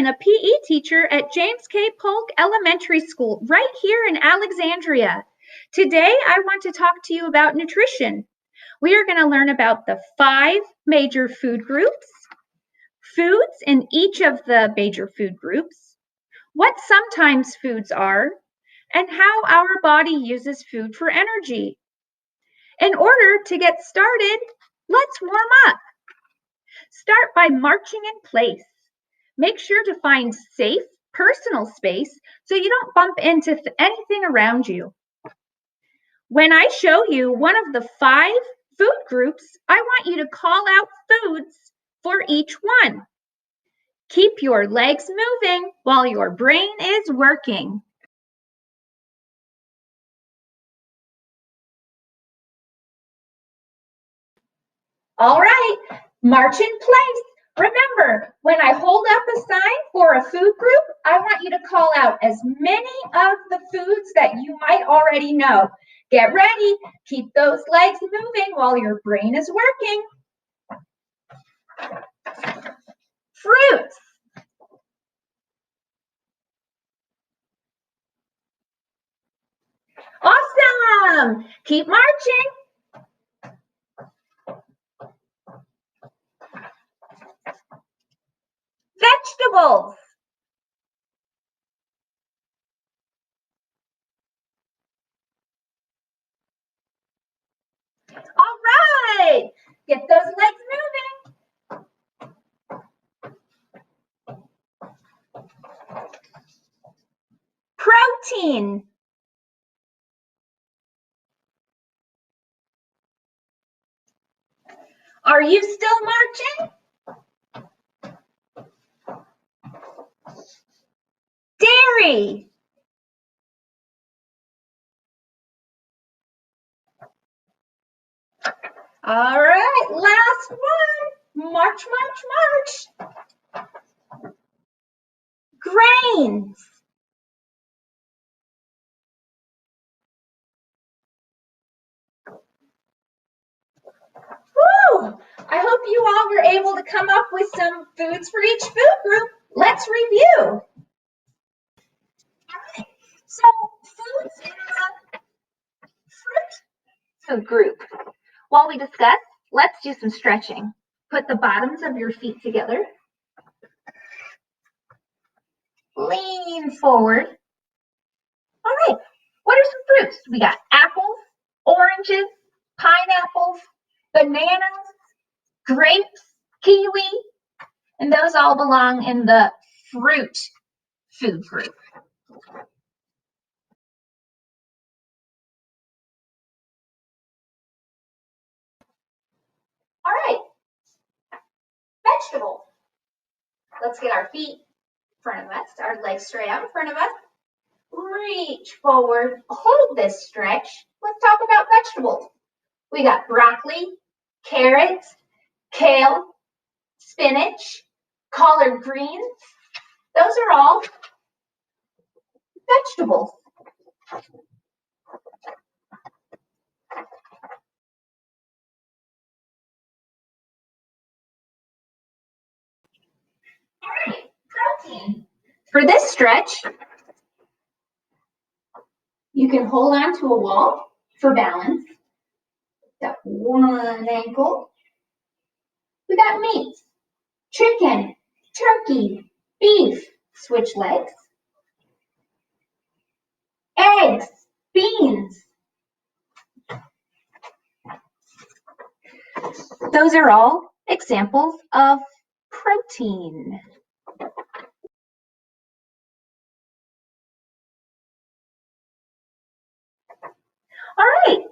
Catherine, a PE teacher at James K. Polk Elementary School, right here in Alexandria. Today, I want to talk to you about nutrition. We are going to learn about the 5 major food groups, foods in each of the major food groups, what sometimes foods are, and how our body uses food for energy. In order to get started, let's warm up. Start by marching in place. Make sure to find safe, personal space so you don't bump into anything around you. When I show you one of the 5 food groups, I want you to call out foods for each one. Keep your legs moving while your brain is working. All right, march in place. Remember, when I hold up a sign for a food group, I want you to call out as many of the foods that you might already know. Get ready. Keep those legs moving while your brain is working. Fruits. Awesome. Keep marching. Vegetables. All right. Get those legs moving. Protein. Are you still marching? Dairy. All right, last one. March, march, march. Grains. Woo! I hope you all were able to come up with some foods for each food group. Let's review. All right, so foods in the fruit food group. While we discuss, let's do some stretching. Put the bottoms of your feet together. Lean forward. All right, what are some fruits? We got apples, oranges, pineapples, bananas, grapes, kiwi, and those all belong in the fruit food group. All right, vegetables. Let's get our feet in front of us, our legs straight out in front of us. Reach forward, hold this stretch. Let's talk about vegetables. We got broccoli, carrots, kale, spinach, collard greens. Those are all vegetables. All right, protein. For this stretch, you can hold on to a wall for balance. Got one ankle. We got meat, chicken, turkey, beef, switch legs, eggs, beans. Those are all examples of protein. All right,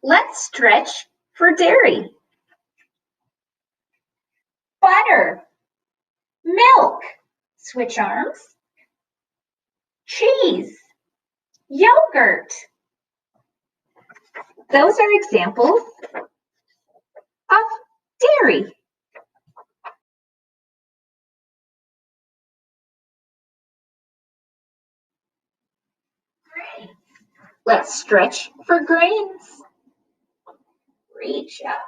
let's stretch for dairy. Butter, milk, switch arms, cheese, yogurt. Those are examples of dairy. Grains. Let's stretch for grains. Reach up.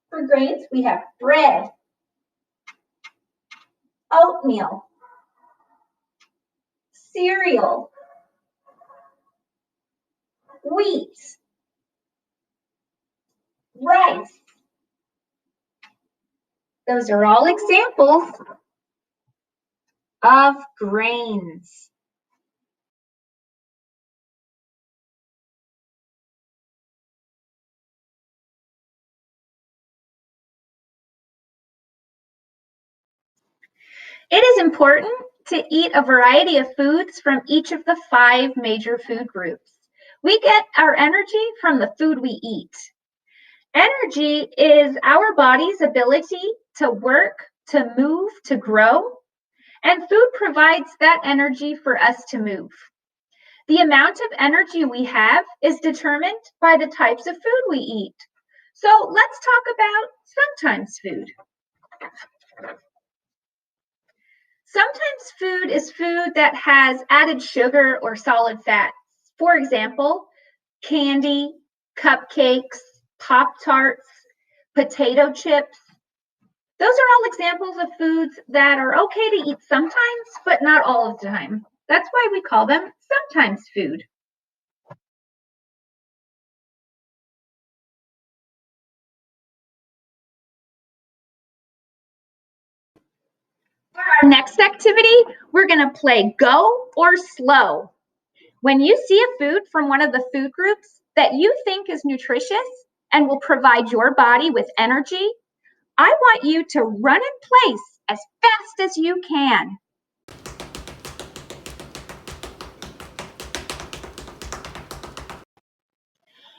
For grains, we have bread, oatmeal, cereal, wheat, rice. Those are all examples of grains. It is important to eat a variety of foods from each of the 5 major food groups. We get our energy from the food we eat. Energy is our body's ability to work, to move, to grow, and food provides that energy for us to move. The amount of energy we have is determined by the types of food we eat. So let's talk about sometimes food. Sometimes food is food that has added sugar or solid fats. For example, candy, cupcakes, Pop-Tarts, potato chips. Those are all examples of foods that are okay to eat sometimes, but not all of the time. That's why we call them sometimes food. For our next activity, we're going to play Go or Slow. When you see a food from one of the food groups that you think is nutritious and will provide your body with energy, I want you to run in place as fast as you can.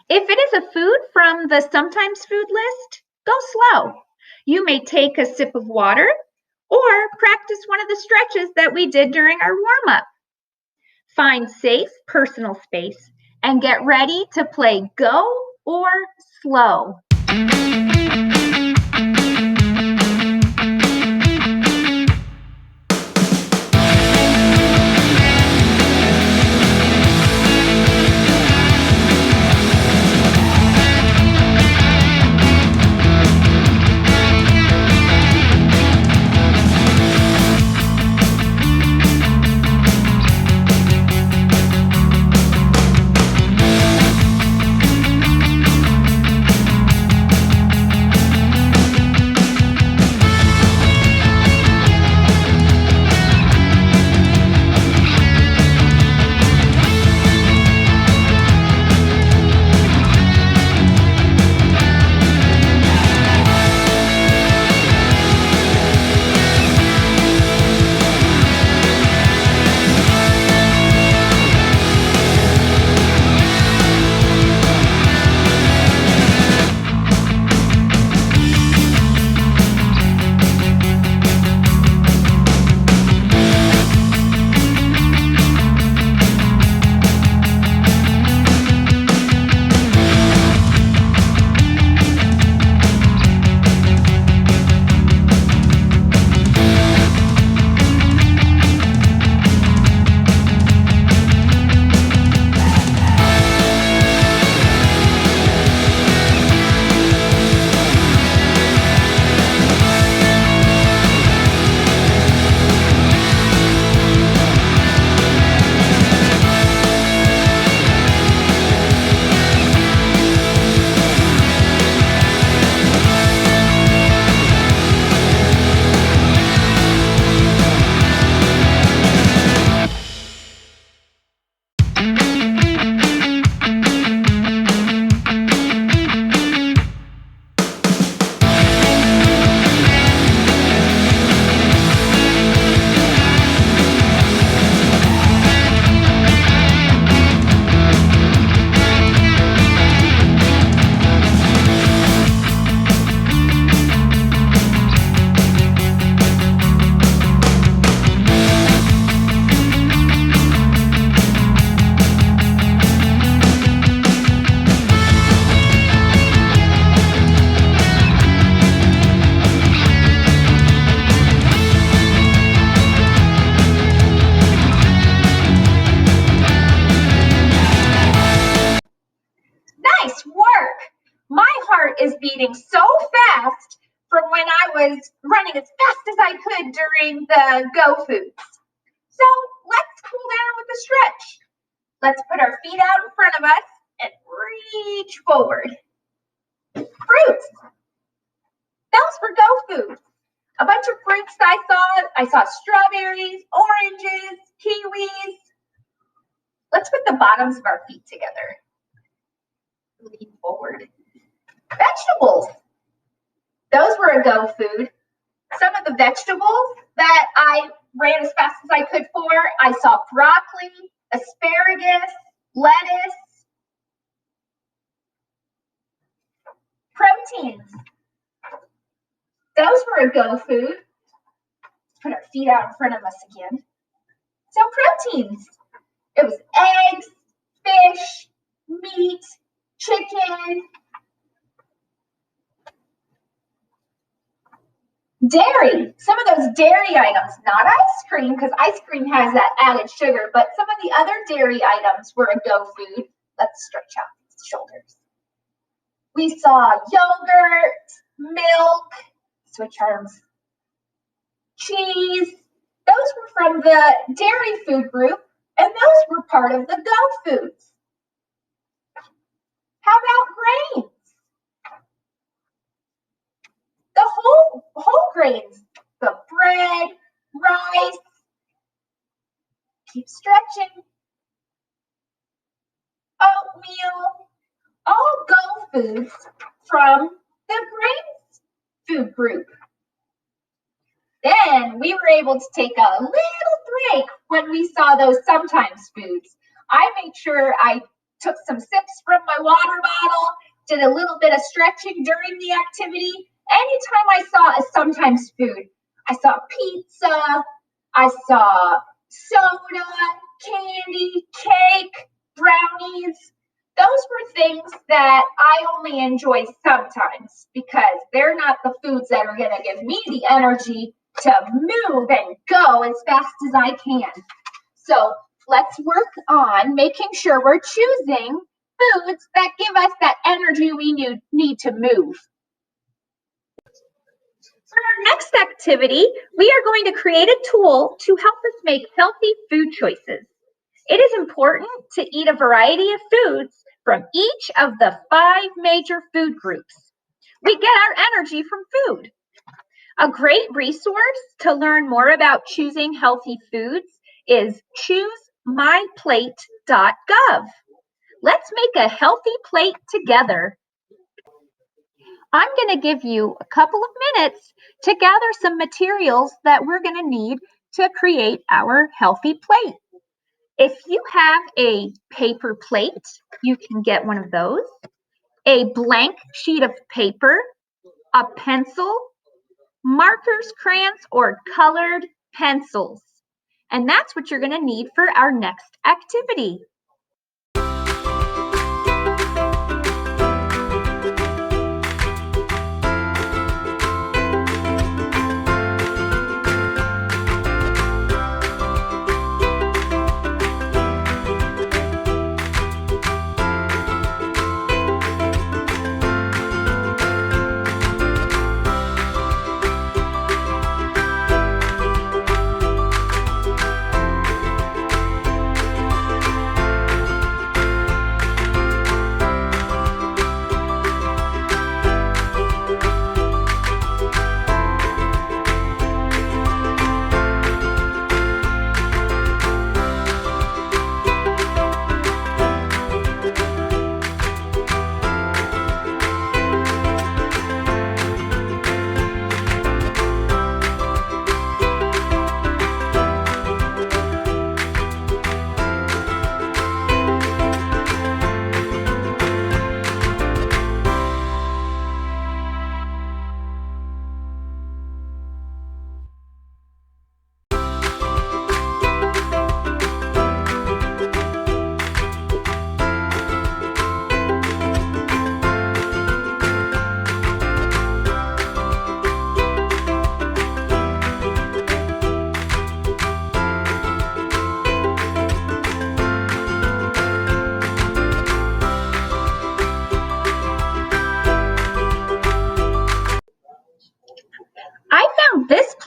If it is a food from the sometimes food list, go slow. You may take a sip of water or practice one of the stretches that we did during our warm-up. Find safe personal space and get ready to play Go or Slow. Nice work! My heart is beating so fast from when I was running as fast as I could during the Go Foods. So let's cool down with a stretch. Let's put our feet out in front of us and reach forward. Fruits. Those were Go Foods. A bunch of fruits I saw strawberries, oranges, kiwis. Let's put the bottoms of our feet together. Lean forward. Vegetables. Those were a Go Food. Some of the vegetables that I ran as fast as I could for, I saw broccoli, asparagus, lettuce. Proteins. Those were a Go Food. Let's put our feet out in front of us again. So proteins. It was eggs, fish, meat, chicken, dairy. Some of those dairy items, not ice cream, because ice cream has that added sugar, but some of the other dairy items were a Go Food. Let's stretch out the shoulders. We saw yogurt, milk, switch arms, cheese. Those were from the dairy food group, and those were part of the Go Foods. How about grains? The whole grains, the bread, rice. Keep stretching. Oatmeal, all Go Foods from the grains food group. Then we were able to take a little break when we saw those sometimes foods. I made sure I took some sips from my water bottle, did a little bit of stretching during the activity. Anytime I saw a sometimes food, I saw pizza, I saw soda, candy, cake, brownies. Those were things that I only enjoy sometimes because they're not the foods that are going to give me the energy to move and go as fast as I can. So let's work on making sure we're choosing foods that give us that energy we need to move. For our next activity, we are going to create a tool to help us make healthy food choices. It is important to eat a variety of foods from each of the 5 major food groups. We get our energy from food. A great resource to learn more about choosing healthy foods is ChooseMyPlate.gov. Let's make a healthy plate together. I'm going to give you a couple of minutes to gather some materials that we're going to need to create our healthy plate. If you have a paper plate, you can get one of those, a blank sheet of paper, a pencil, markers, crayons, or colored pencils. And that's what you're going to need for our next activity.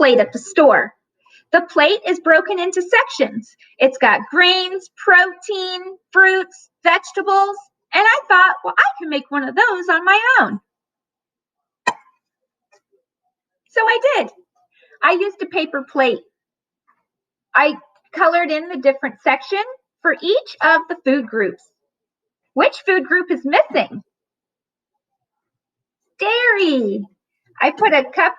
plate at the store. The plate is broken into sections. It's got grains, protein, fruits, vegetables, and I thought, well, I can make one of those on my own. So I did. I used a paper plate. I colored in the different sections for each of the food groups. Which food group is missing? Dairy. I put a cup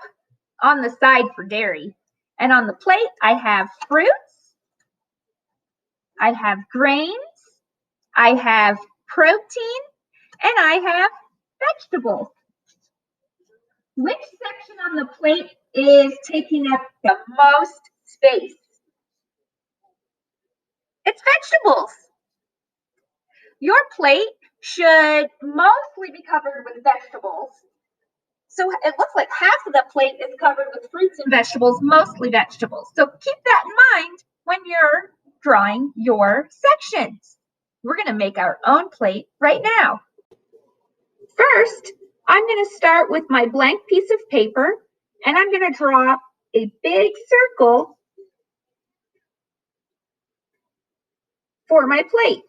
on the side for dairy. And on the plate, I have fruits, I have grains, I have protein, and I have vegetables. Which section on the plate is taking up the most space? It's vegetables. Your plate should mostly be covered with vegetables. So it looks like half of the plate is covered with fruits and vegetables, mostly vegetables. So keep that in mind when you're drawing your sections. We're going to make our own plate right now. First, I'm going to start with my blank piece of paper, and I'm going to draw a big circle for my plate.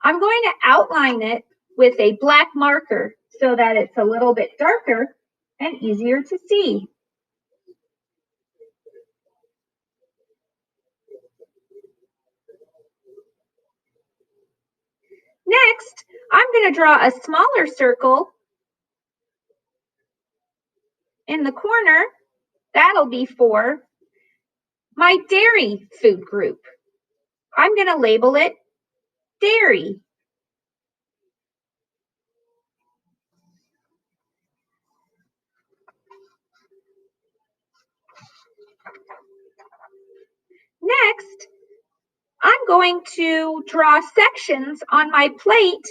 I'm going to outline it with a black marker so that it's a little bit darker and easier to see. Next, I'm going to draw a smaller circle in the corner. That'll be for my dairy food group. I'm going to label it dairy. Next, I'm going to draw sections on my plate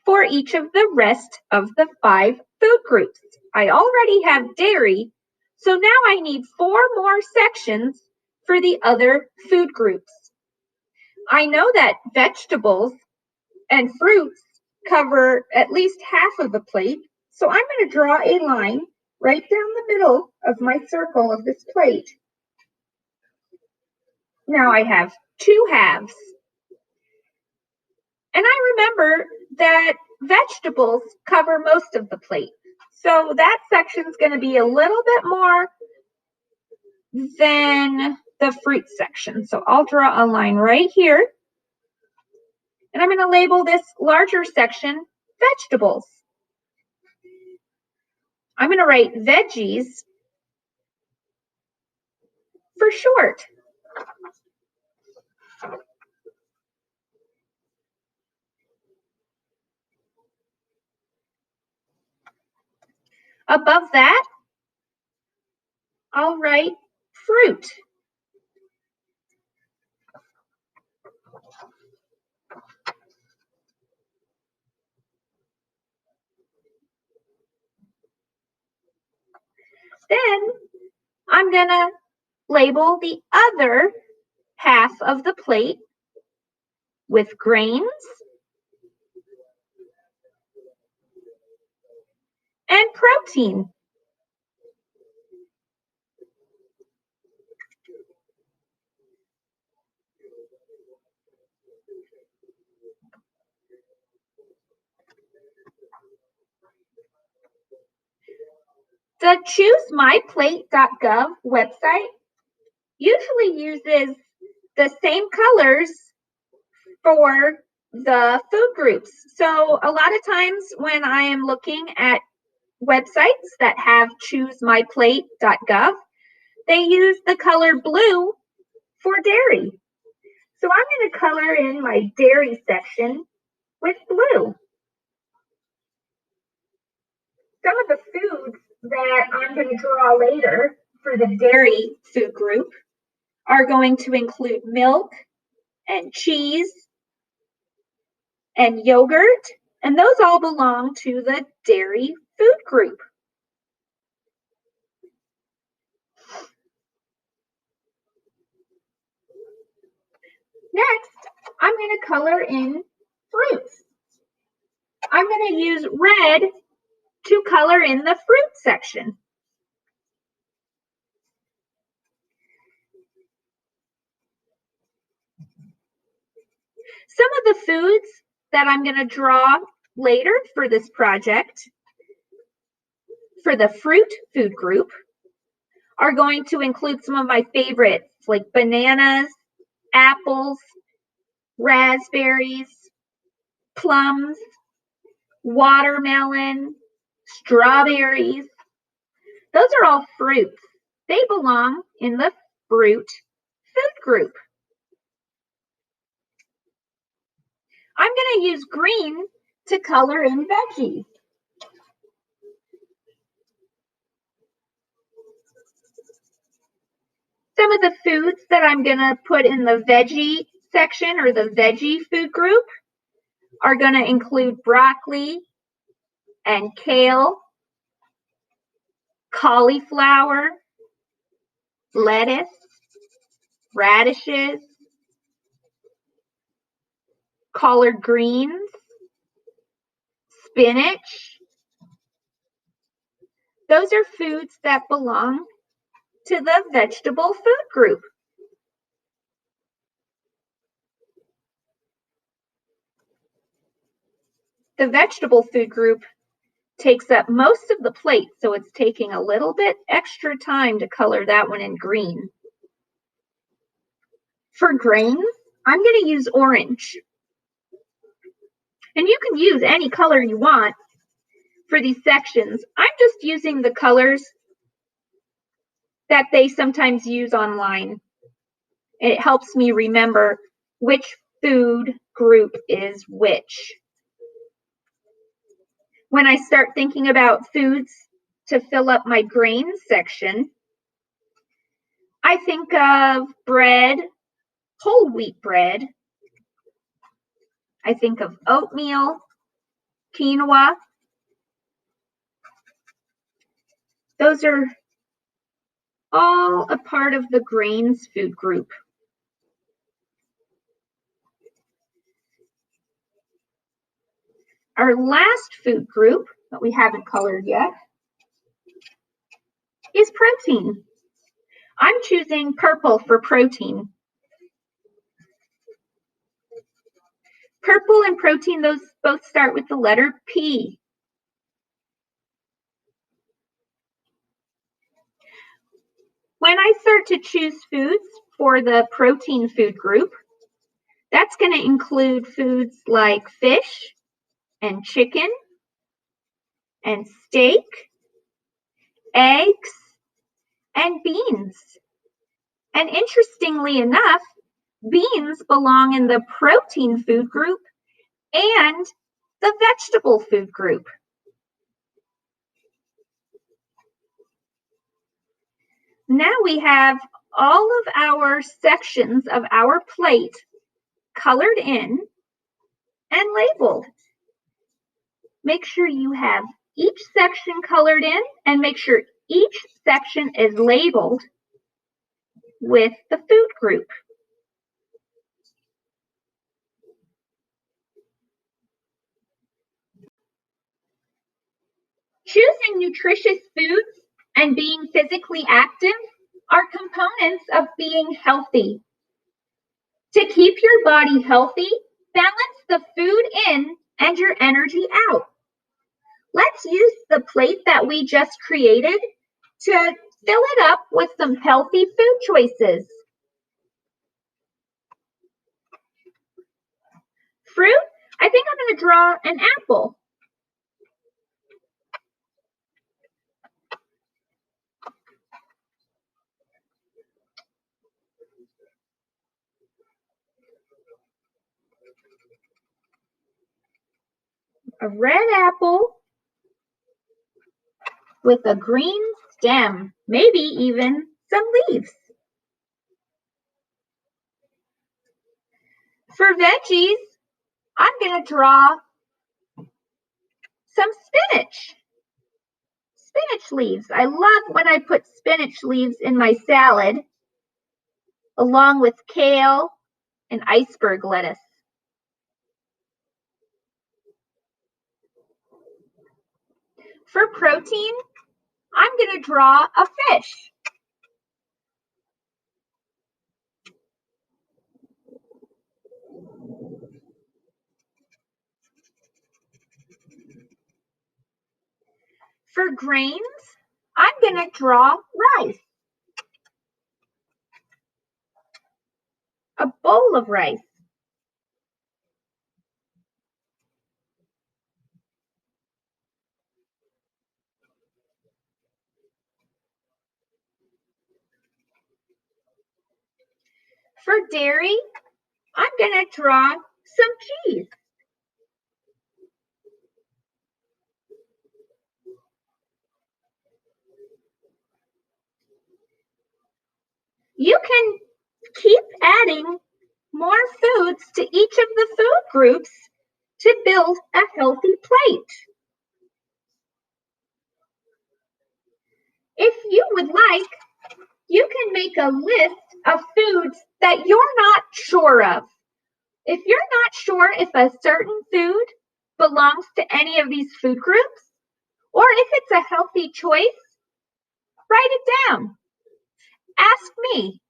for each of the rest of the 5 food groups. I already have dairy, so now I need 4 more sections for the other food groups. I know that vegetables and fruits cover at least half of the plate, so I'm going to draw a line right down the middle of my circle of this plate. Now I have 2 halves. And I remember that vegetables cover most of the plate. So that section is going to be a little bit more than the fruit section. So I'll draw a line right here. And I'm going to label this larger section vegetables. I'm going to write veggies for short. Above that, I'll write fruit. Then I'm going to label the other half of the plate with grains and protein. The ChooseMyPlate.gov website usually uses the same colors for the food groups. So a lot of times when I am looking at websites that have ChooseMyPlate.gov, they use the color blue for dairy. So I'm going to color in my dairy section with blue. Some of the foods that I'm going to draw later for the dairy food group are going to include milk and cheese and yogurt, and those all belong to the dairy food group. Next, I'm going to color in fruits. I'm going to use red to color in the fruit section. Some of the foods that I'm going to draw later for this project, for the fruit food group, are going to include some of my favorites like bananas, apples, raspberries, plums, watermelon, strawberries. Those are all fruits. They belong in the fruit food group. I'm going to use green to color in veggies. Some of the foods that I'm going to put in the veggie section or the veggie food group are going to include broccoli and kale, cauliflower, lettuce, radishes, collard greens, spinach. Those are foods that belong to the vegetable food group. The vegetable food group takes up most of the plate, so it's taking a little bit extra time to color that one in green. For grains, I'm going to use orange. And you can use any color you want for these sections. I'm just using the colors that they sometimes use online. It helps me remember which food group is which. When I start thinking about foods to fill up my grains section, I think of bread, whole wheat bread. I think of oatmeal, quinoa. Those are all a part of the grains food group. Our last food group that we haven't colored yet is protein. I'm choosing purple for protein. Purple and protein, those both start with the letter P. When I start to choose foods for the protein food group, that's going to include foods like fish and chicken and steak, eggs, and beans. And interestingly enough, beans belong in the protein food group and the vegetable food group. Now we have all of our sections of our plate colored in and labeled. Make sure you have each section colored in and make sure each section is labeled with the food group. Choosing nutritious foods and being physically active are components of being healthy. To keep your body healthy, balance the food in and your energy out. Let's use the plate that we just created to fill it up with some healthy food choices. Fruit, I think I'm going to draw an apple. A red apple with a green stem, maybe even some leaves. For veggies, I'm going to draw some spinach. Spinach leaves. I love when I put spinach leaves in my salad, along with kale and iceberg lettuce. For protein, I'm going to draw a fish. For grains, I'm going to draw rice. A bowl of rice. For dairy, I'm going to draw some cheese. You can keep adding more foods to each of the food groups to build a healthy plate. If you would like, you can make a list of foods that you're not sure of. If you're not sure if a certain food belongs to any of these food groups, or if it's a healthy choice, write it down. Ask me.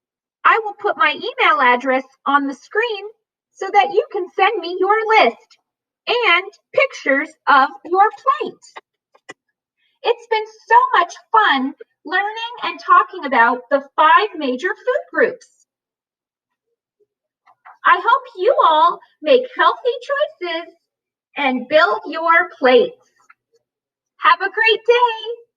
I will put my email address on the screen so that you can send me your list and pictures of your plate. It's been so much fun learning and talking about the 5 major food groups. I hope you all make healthy choices and build your plates. Have a great day.